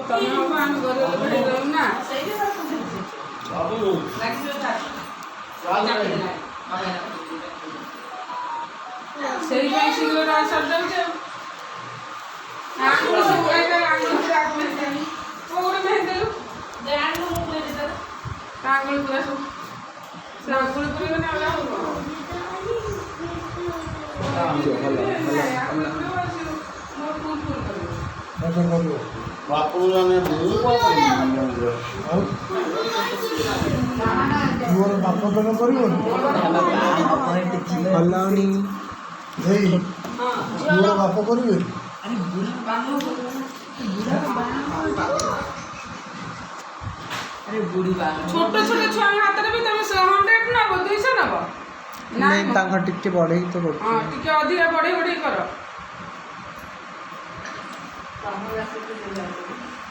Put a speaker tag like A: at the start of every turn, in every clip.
A: ତମେ ହବ ଆମେ ଗରିବ ଲୋକ ହେଇଗଲୁ ନା ସେଇପାଇଁ ଶୀଘ୍ର ସରିଯାଉଛି ଆଙ୍ଗୁଳି ସବୁ କୋଉଠି ମେହେଦେଲୁ ଆଙ୍ଗୁଳି ପୁରା ସବୁ ସେ ଆଙ୍ଗୁଳି ପୁରେଇବେ ନା ଅଲଗା ହବ
B: ବାପୁ ମାନେ
C: ମୋର ବାପ ତମେ କରିବନି କଲାଉନି ମୋର ବାପ କରିବେ
A: ଛୋଟ ଛୋଟ ଛୁଆଙ୍କ ହାତରେ ବି ତମେ 100 ନବ 200 ନବ
C: ନାଇଁ ତାଙ୍କ ଟିକେ ବଢ଼େଇ ତ କରୁଛି
A: ହଁ ଟିକେ ଅଧିକା ବଢ଼େଇ କର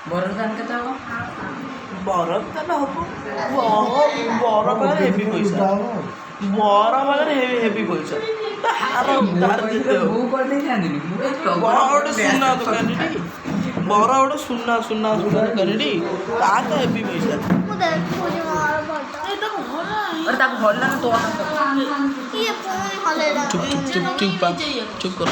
D: ବରଦାନ କେତେ ହବ?
E: ବରଦାନ ହବ ବର ପାଖରେ ହେଭି ପଇସା ବର ପାଖରେ ହେଭି ପଇସା ହାର ତାର ଯେତେ
D: ମୁଁ କରିଦେଇଥାନ୍ତିନି
E: ବର ଗୋଟେ ସୁନା ଦୋକାନୀଟି ବର ଗୋଟେ ସୁନା ଦୋକାନୀଟି ତା ତ ହେଭି ପଇସା
D: ତାକୁ ଭଲ ଲାଗେ ତ
E: ଚୁପ କର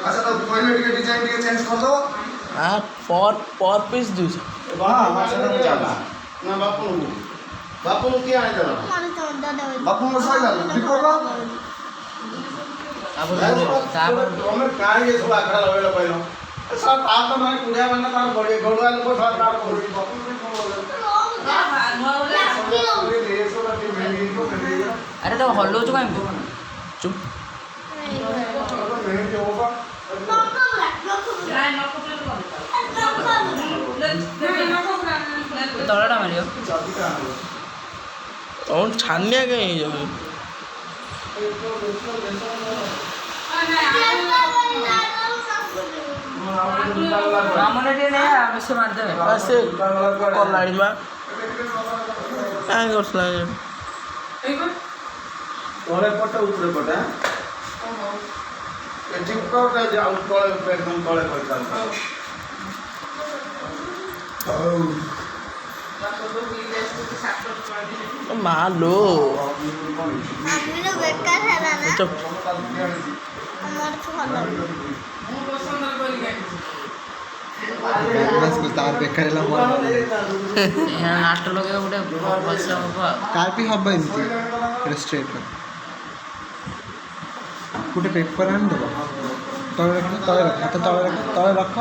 B: আচ্ছা তো কইলে ଟିକେ ডিজাইন ଟିକେ চেঞ্জ করে দাও
E: पर पीस 200
B: বাহ সেটা তো জানা না বাপু কি আই দাও বাপু সই গেল ঠিক করো
D: তারপর
B: তুমি কাই এ ছোলা আখড়া লগাইলো পাইলো সব তার তো মানে কুড়িয়া মানে তার বড়ি গড়ুয়া লোক সব তার বড়ি বাপু কি
D: अरे तो हल्लो चुका
E: चुप
D: तलटा मारियो
E: और छानिया कहीं जाबे
D: मामूने टे नहीं अवश्य मार दे
E: ऐसे कलाड़ी मा काय करसला
B: तळे पट उपरे पट ए टिपको का जाऊ तळे एकदम तळे पट
E: मालो
F: आम्ही बेकार झाला ना
E: चुप
F: আমার তো ভালো
A: ମୁଁ ପସନ୍ଦ କରିକି
C: ତାର ବେକାର ହେଲା ମୋର
D: ଲାଷ୍ଟ ଲଗେଇବ ଗୋଟେ ଭଲସେ ହବ
C: ତାର ବି ହବ ଏମିତି ଷ୍ଟ୍ରେଟ୍ ଗୋଟେ ପେପର ଆଣିଦେବ ତଳେ ରଖ ହାତ ତଳେ ରଖ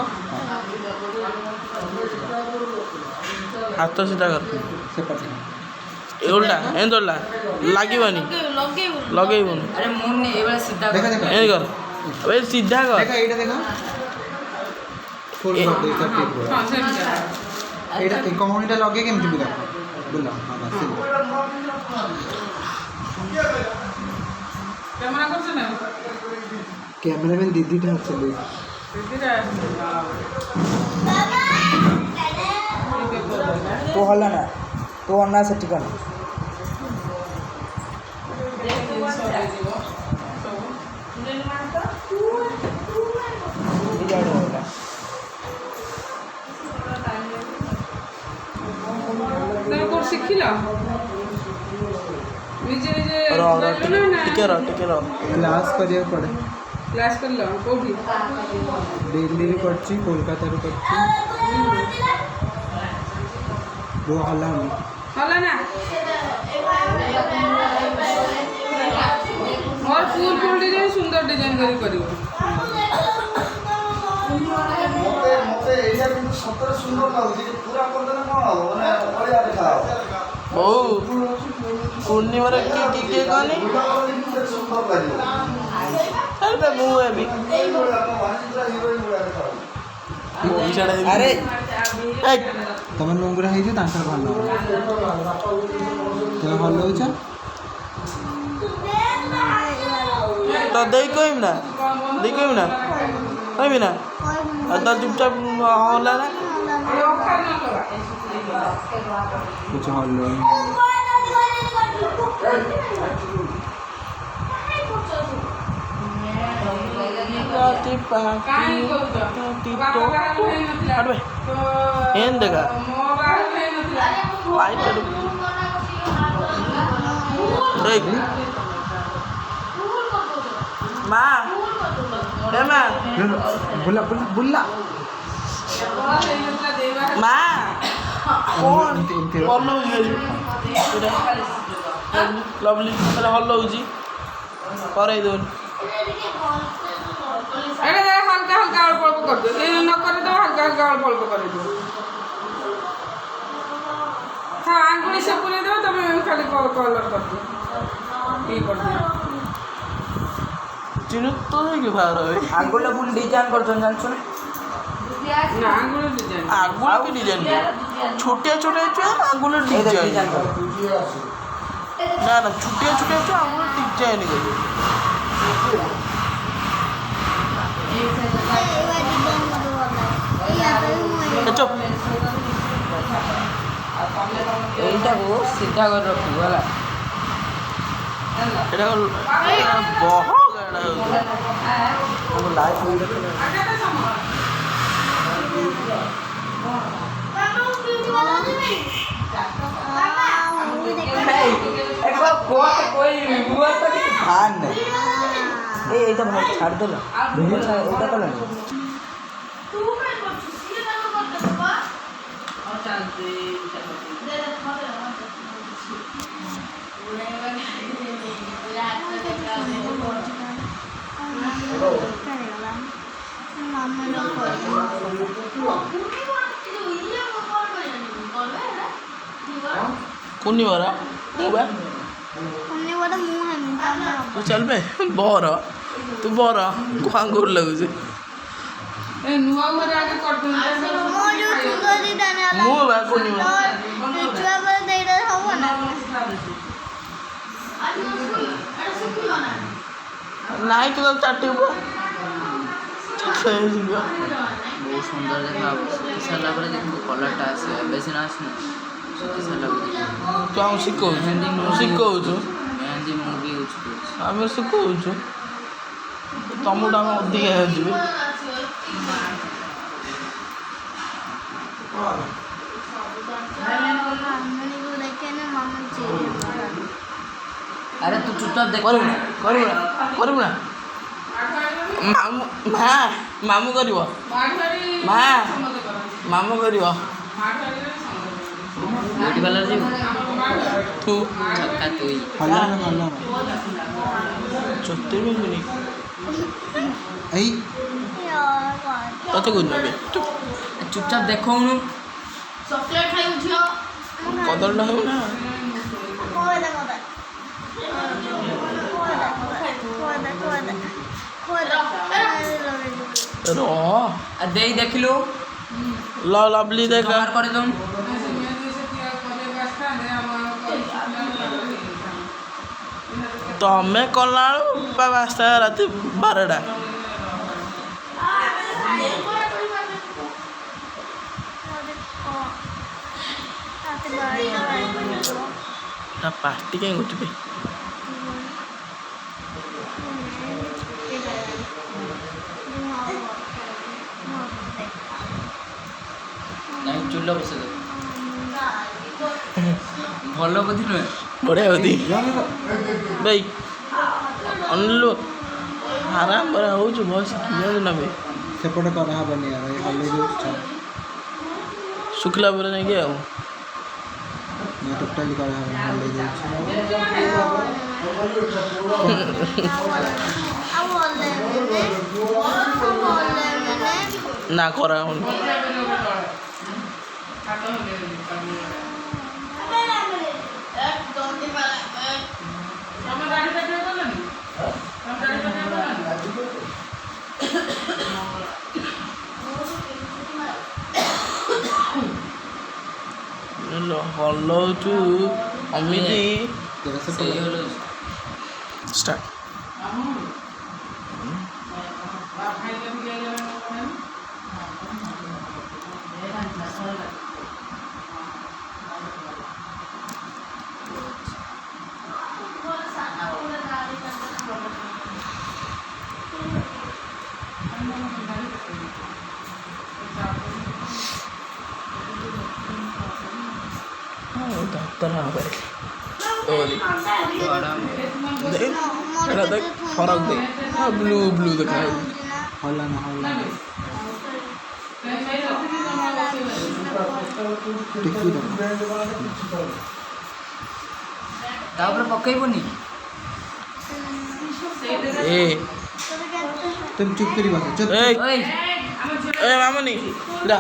E: हाथ सीधा कर
C: ସେପଟେ
E: उल्टा एंद उल्टा लागिबनी लगेइबनी
D: अरे मुन ने एबे सीधा
C: ଦେଖ ଦେଖ
E: एंद कर अबे सीधा कर
C: ଦେଖ ଏଇଟା ଦେଖ ଫୁଲ୍ କରି ଦେଇଥା ପେପର
A: ହଁ ସେମିତି
C: ଏଇଟା ଏ କହୁଣିଟା ଲଗେଇ କେମିତି ବୁଲା ବୁଲା ହଁ ବାସ୍
A: କ୍ୟାମେରା କରୁଛ ନା
C: କ୍ୟାମେରାମ୍ୟାନ୍ ଦିଦିଟା ଅଛନ୍ତି
A: ଦିଦିଟା
D: तो हल्ला ना तो अन्ना से ठिकाना
A: ତମେ କୋଉଠି ଶିଖିଲ ନିଜେ ନିଜେ
E: टिके रह
C: କ୍ଲାସ୍ କରିବାକୁ ପଡ଼େ
A: କ୍ଲାସ୍ କରିଲ କୋଉଠି
C: ଦିଲ୍ଲୀରୁ କରିଛି କୋଲକାତାରୁ କରିଛି वो हलाउनी
A: ହେଲା ନା और फुल डिजाइन सुंदर डिजाइन करिव
B: मते एइया किंतु सତରେ सुंदर लाଗୁଛି पूरा करदेले कोन हो माने बढिया देखा
E: ओ पूर्णिमा रे की गानी
B: सुंदर लागिବ
E: अरे मु एबी अरे
C: ତମେ ନୁଙ୍ଗୁରା ହେଇଛ ତାଙ୍କର ଭଲ ତମେ ଭଲ ହେଉଛ
E: तो देई कहम ना कहबी ना तो चुपचाप होला ना
C: କିଛି ଭଲ
A: କାହିଁ କହୁଛ? ବାପା ବାହାଘର ହେଇନଥିଲା।
E: ହଟ୍ ବେ।
A: ତ
E: ଏନ୍ ଦେଖା।
A: ମୋ ବାହାଘର ହେଇନଥିଲା।
E: ଲାଇଟ୍ ଏଠୁ ଏଇ ମା ଏ ମା
C: ବୁଲା ବୁଲା ବୁଲା
A: ହେଇନଥିଲା ଦେଇ ବାହାଘର।
E: ମା କ'ଣ
C: ଏମିତି
E: ଭଲ ହେଉଛି ଲଭଲି ହେଲେ ଭଲ ହେଉଛି କରେଇ ଦେଉନି
A: ଏଇଟା ହାଲକା ହାଲକା ଅଳ୍ପ ଅଳ୍ପ କରିଦିଅ। ଏ ନ କରିଦେବ ହାଲକା ହାଲକା ଅଳ୍ପ ଅଳ୍ପ କରିଦିଅ। ହଁ ଆଙ୍ଗୁଳି ସେ ପୁରେଇ ଦେବ ତମେ ଖାଲି କଲର୍ କରିଦିଅ। ଇଏ କରିଦିଅ।
E: ଚିନୁ ତ ହେଇକି ବାହାର ହୁଏ
D: ଆଙ୍ଗୁଳିଟା ପୁଣି ଡିଜାଇନ୍ କରୁଛନ୍ତି ଜାଣିଛୁ ନା?
A: ନା ଆଙ୍ଗୁଳି ଡିଜାଇନ୍।
E: ଆଙ୍ଗୁଳି କି ଡିଜାଇନ୍ ଛୋଟିଆ ଛୋଟିଆ ଛୁଆ ଆଙ୍ଗୁଳି ଡିଜାଇନ୍ ନା ନା ଛୋଟିଆ ଛୋଟିଆ ଛୁଆ ଆଙ୍ଗୁଳି ଡିଜାଇନ୍ କରିବେ ଚୁପ୍
D: ଏଇଟାକୁ ସିଧା କରି ରଖିବୁ ହେଲା।
E: ଏଇଟା ବହ ଗାଡ଼ା ହେଉଛି
D: এইটা ভাই ছাড় দিল এইটা কলেন
E: कुन्नी बरा ମୁଁ ବା ତୁ ଚାଲ ବେ ବର ତୁ ବର ଆଙ୍ଗୁଳି ଲାଗୁଛି
A: ଏ ନୂଆ ଘରେ ଆଗେ କରିଦିଅନ୍ତୁ।
E: ମୁଁ ବା କୁନି ନାଇଁ ତୁ ତାକୁ ଚାଟିବୁ ହେଇଯିବ
D: ବହୁତ ସୁନ୍ଦର ଦେଖାହବ। ଶୁଖି ସାରିଲା ପରେ ଦେଖିବୁ କଲର୍ଟା ଆସିବ। ଏବେ ସିନା ଆସୁନି ଶୁଖି ସାରିଲା ପରେ
E: ତୁ ଆମକୁ ଶିଖଉଛୁ ଶିଖଉଛୁ
D: ମେହେନ୍ଦି ମୁଁ ବି ୟୁଜ୍ କରୁଛି।
E: ଆମେ ଶିଖଉଛୁ ତମଠୁ ଆମେ ଅଧିକା ହେଇଯିବେ
D: ଆରେ ତୁ ଚୁପଚାପ ଦେଖ
E: କରିବୁ ନା କରିବୁ ନା କରିବୁ ନା ମାମୁଁ ମା ମାମୁଁ କରିବ ମା ମାମୁଁ କରିବ
D: ବ୍ୟୁଟି ପାର୍ଲର ଯିବୁ
E: ତୁ
D: ଛକା ତୁଇ
C: ହଲାନା ହଲାନା
E: ଚତେ ମିଳୁନି
C: ଏଇ
E: ତତେ କହୁଛୁ ଏବେ
D: ଚୁପଚାପ ଦେଖଉନୁ।
E: କଦଳଟା ହଉ ନା ର
D: ଦେଇ ଦେଖିଲୁ
E: ଲଭଲି ଦେଖ
D: କଭର କରିଦଉନୁ।
E: ତମେ କଲାବେଳୁ ବାସ୍ତା ରାତି 12ଟା ତା ପାର୍ଟି କାହିଁ ଉଠିବେ
D: ନାଇଁ ଚୁଲ ବସେଇ ଦେ ଭଲ ବୁଦ୍ଧି ନୁହେଁ।
E: ବଢ଼ିଆ ବୁଦ୍ଧି ଭାଇ ଅନିଲୁ ଆରାମ ବରା ହେଉଛୁ ବସ କିଏ ନେବେ
C: ସେପଟେ କରାହେବନି ୟାର ଏ ହଲେଇ ଦେଉଛି
E: ଶୁଖିଲା ପରେ ଯାଇକି ଆଉ
C: ନା ଟୋଟାଲି କରାହେବନି ହଲେଇ ଦେଉଛି
E: ନା କରାହେବନି ହଲଉଛୁ ଅମିତି
D: ସେଇ ହଲ
E: ଷ୍ଟାର୍ଟ खतरनाक है ओली देख एटा देख फरक देख ब्लू ब्लू देखा
C: हल्ला ना हल्ला टिकी दो
D: ତାପରେ ପକେଇବନି
E: ए
C: तुम चुप करी बात चुप
E: ए
D: ଓଇ
E: ए मामनी जा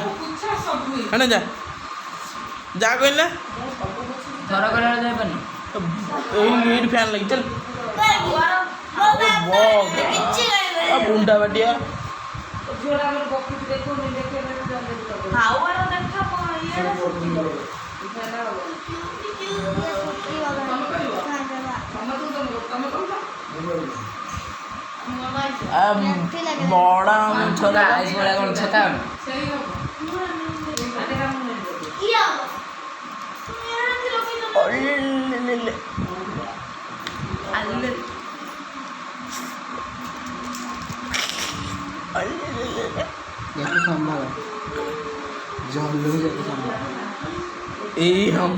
E: हने जा जा कहला
D: ଥର କଲା ଯାଇପାରୁନି
E: ए लीड फैन लगी चल अब बुंडा बटिया बड़ा
D: ଛକା ଆଇସ୍ ଭଳିଆ କ'ଣ ଛକା
C: जाके संभाल जान लो जाके संभाल
E: ए हम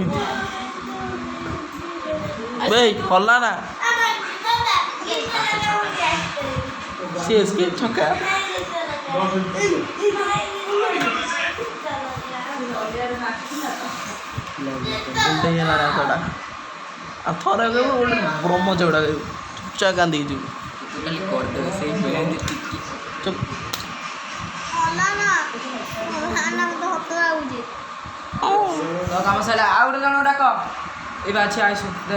E: बे हल्ला ना सीएसके छक्का उल्टे ये ना थोड़ा अब थोड़ा के बोल ब्रह्म चौड़ा चुपचाप गांधी जी
D: ଖାଲି କରିଦେବେ ସେଇ ମେହେନ୍ଦି ଟିକି
E: चुप
D: ତ କାମ ସରିଲା ଆଉ ଗୋଟେ ଜଣ ଡାକ ଏଇ ବା ଅଛି ଆଇସୁ ଦେ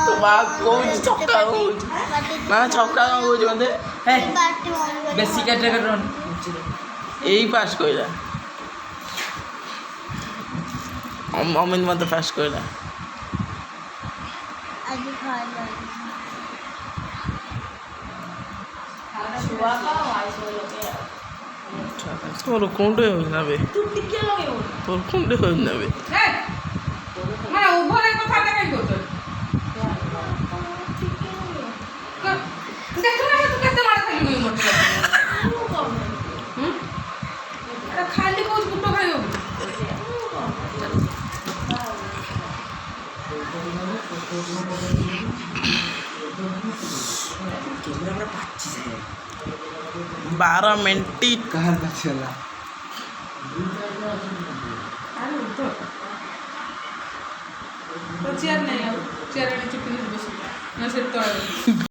E: तो मां कोई छक्का हो ना छक्का हो जंदे
D: ହେ ବେଶୀ କାଟେ ରନ୍
E: यही पास कोइला अमिन मत पास कोइला तोर कोंडे हो ना बे तोर कोंडे हो ना बे
A: মানে উভয়ের কথা দেখাই করছো দেখো না তুই কেতে মার খালি মুই মোটে এটা খালি কোচ গুটো খাইও
E: बारह मिनट
C: कहाँ का चला
A: तो चेयर नहीं चेयर चुप नहीं बस ना से तो